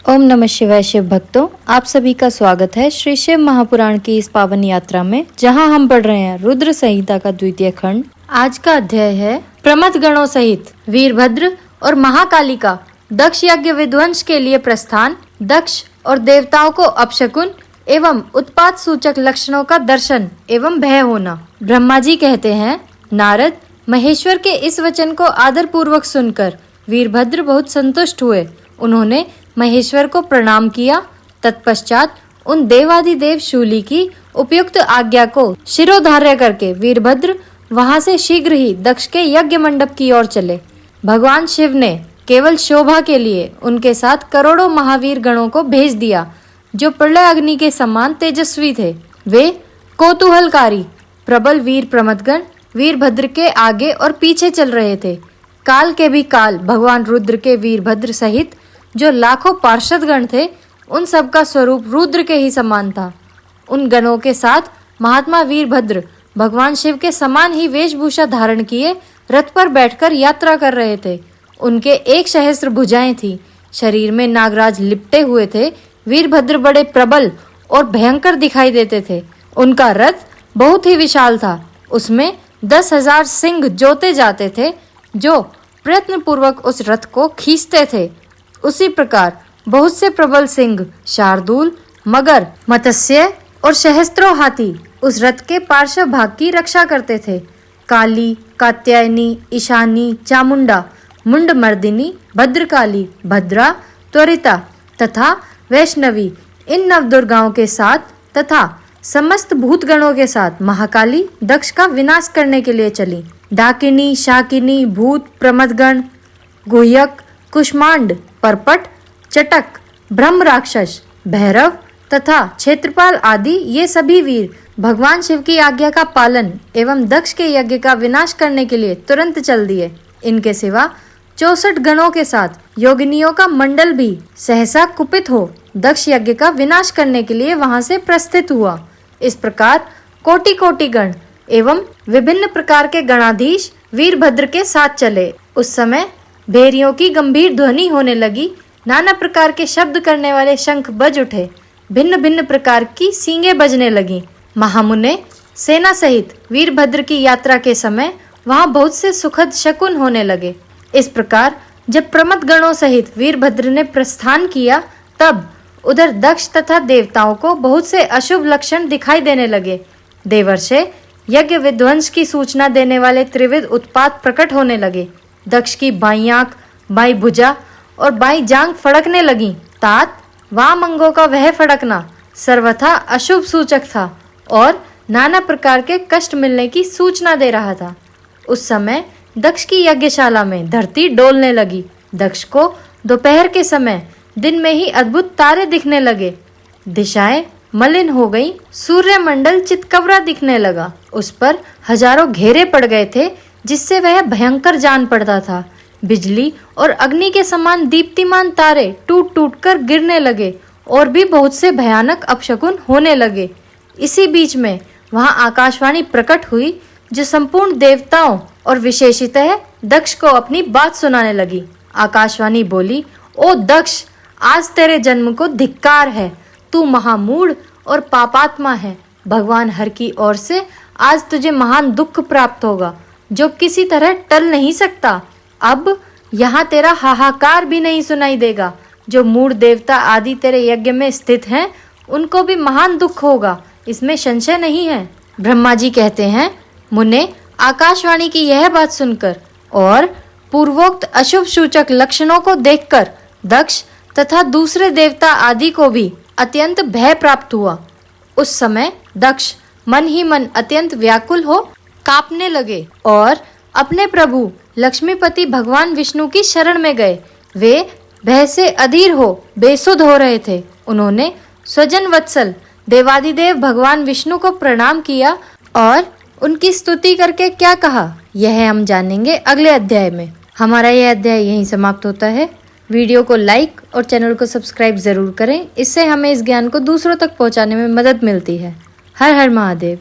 ओम नमः शिवाय। शिव भक्तों, आप सभी का स्वागत है श्री शिव महापुराण की इस पावन यात्रा में, जहां हम पढ़ रहे हैं रुद्र संहिता का द्वितीय खंड। आज का अध्याय है प्रमथ गणों सहित वीरभद्र और महाकाली का दक्ष यज्ञ विध्वंस के लिए प्रस्थान, दक्ष और देवताओं को अपशकुन एवं उत्पात सूचक लक्षणों का दर्शन एवं भय होना। ब्रह्मा जी कहते हैं, नारद, महेश्वर के इस वचन को आदर पूर्वक सुनकर वीरभद्र बहुत संतुष्ट हुए। उन्होंने महेश्वर को प्रणाम किया। तत्पश्चात उन देवादिदेव शूली की उपयुक्त आज्ञा को शिरोधार्य करके वीरभद्र वहां से शीघ्र ही दक्ष के यज्ञ मंडप की ओर चले। भगवान शिव ने केवल शोभा के लिए उनके साथ करोड़ों महावीर गणों को भेज दिया, जो प्रलय अग्नि के समान तेजस्वी थे। वे कौतूहलकारी प्रबल वीर प्रमथगण वीरभद्र के आगे और पीछे चल रहे थे। काल के भी काल भगवान रुद्र के वीरभद्र सहित जो लाखों पार्षद गण थे, उन सब का स्वरूप रुद्र के ही समान था। उन गणों के साथ महात्मा वीरभद्र भगवान शिव के समान ही वेशभूषा धारण किए रथ पर बैठकर यात्रा कर रहे थे। उनके 1 सहस्त्र भुजाएं थी, शरीर में नागराज लिपटे हुए थे। वीरभद्र बड़े प्रबल और भयंकर दिखाई देते थे। उनका रथ बहुत ही विशाल था, उसमें 10,000 सिंह जोते जाते थे, जो प्रयत्न पूर्वक उस रथ को खींचते थे। उसी प्रकार बहुत से प्रबल सिंह, शार्दूल, मगर, मत्स्य और सहस्त्रों हाथी उस रथ के पार्श्व भाग की रक्षा करते थे। काली, कात्यायनी, ईशानी, चामुंडा, मुंडमर्दिनी, भद्रकाली, भद्रा, त्वरिता तथा वैष्णवी, इन नवदुर्गाओं के साथ तथा समस्त भूतगणों के साथ महाकाली दक्ष का विनाश करने के लिए चली। डाकिनी, शाकिनी, भूत, प्रमथगण, गुह्यक, कुष्मांड, परपट, चटक, ब्रह्म राक्षस, भैरव तथा क्षेत्रपाल आदि ये सभी वीर भगवान शिव की आज्ञा का पालन एवं दक्ष के यज्ञ का विनाश करने के लिए तुरंत चल दिए। इनके सिवा 64 गणों के साथ योगिनियों का मंडल भी सहसा कुपित हो दक्ष यज्ञ का विनाश करने के लिए वहां से प्रस्थित हुआ। इस प्रकार कोटि कोटि गण एवं विभिन्न प्रकार के गणाधीश वीरभद्र के साथ चले। उस समय भेरियों की गंभीर ध्वनि होने लगी। नाना प्रकार के शब्द करने वाले शंख बज उठे। भिन्न भिन्न प्रकार की सींगें बजने लगी। महामुने सेना सहित वीरभद्र की यात्रा के समय वहां बहुत से सुखद शकुन होने लगे। इस प्रकार जब प्रमथ गणों सहित वीरभद्र ने प्रस्थान किया, तब उधर दक्ष तथा देवताओं को बहुत से अशुभ लक्षण दिखाई देने लगे। देवर्षे यज्ञ विध्वंस की सूचना देने वाले त्रिविध उत्पात प्रकट होने लगे। दक्ष की बाईं आंख, बाईं भुजा और बाईं जांघ फड़कने लगी। तात वाम अंगों का वह फड़कना सर्वथा अशुभ सूचक था और नाना प्रकार के कष्ट मिलने की सूचना दे रहा था। उस समय दक्ष की यज्ञशाला में धरती डोलने लगी। दक्ष को दोपहर के समय दिन में ही अद्भुत तारे दिखने लगे। दिशाएं मलिन हो गई। सूर्यमंडल चितकबरा दिखने लगा। उस पर हजारों घेरे पड़ गए थे, जिससे वह भयंकर जान पड़ता था। बिजली और अग्नि के समान दीप्तिमान तारे टूट टूट कर गिरने लगे और भी बहुत से भयानक अपशकुन होने लगे। इसी बीच में वहां आकाशवाणी प्रकट हुई, जो संपूर्ण देवताओं और विशेषतः दक्ष को अपनी बात सुनाने लगी। आकाशवाणी बोली, ओ दक्ष, आज तेरे जन्म को धिक्कार है। तू महामूढ़ और पापात्मा है। भगवान हर की ओर से आज तुझे महान दुख प्राप्त होगा, जो किसी तरह टल नहीं सकता। अब यहाँ तेरा हाहाकार भी नहीं सुनाई देगा। जो मूढ़ देवता आदि तेरे यज्ञ में स्थित हैं, उनको भी महान दुख होगा, इसमें संशय नहीं है। ब्रह्मा जी कहते हैं, मुने, आकाशवाणी की यह बात सुनकर और पूर्वोक्त अशुभ सूचक लक्षणों को देखकर दक्ष तथा दूसरे देवता आदि को भी अत्यंत भय प्राप्त हुआ। उस समय दक्ष मन ही मन अत्यंत व्याकुल हो कांपने लगे और अपने प्रभु लक्ष्मीपति भगवान विष्णु की शरण में गए। वे भय से अधीर हो बेसुध हो रहे थे। उन्होंने स्वजन वत्सल देवादिदेव भगवान विष्णु को प्रणाम किया और उनकी स्तुति करके क्या कहा, यह हम जानेंगे अगले अध्याय में। हमारा यह अध्याय यहीं समाप्त होता है। वीडियो को लाइक और चैनल को सब्सक्राइब जरूर करें, इससे हमें इस ज्ञान को दूसरों तक पहुंचाने में मदद मिलती है। हर हर महादेव।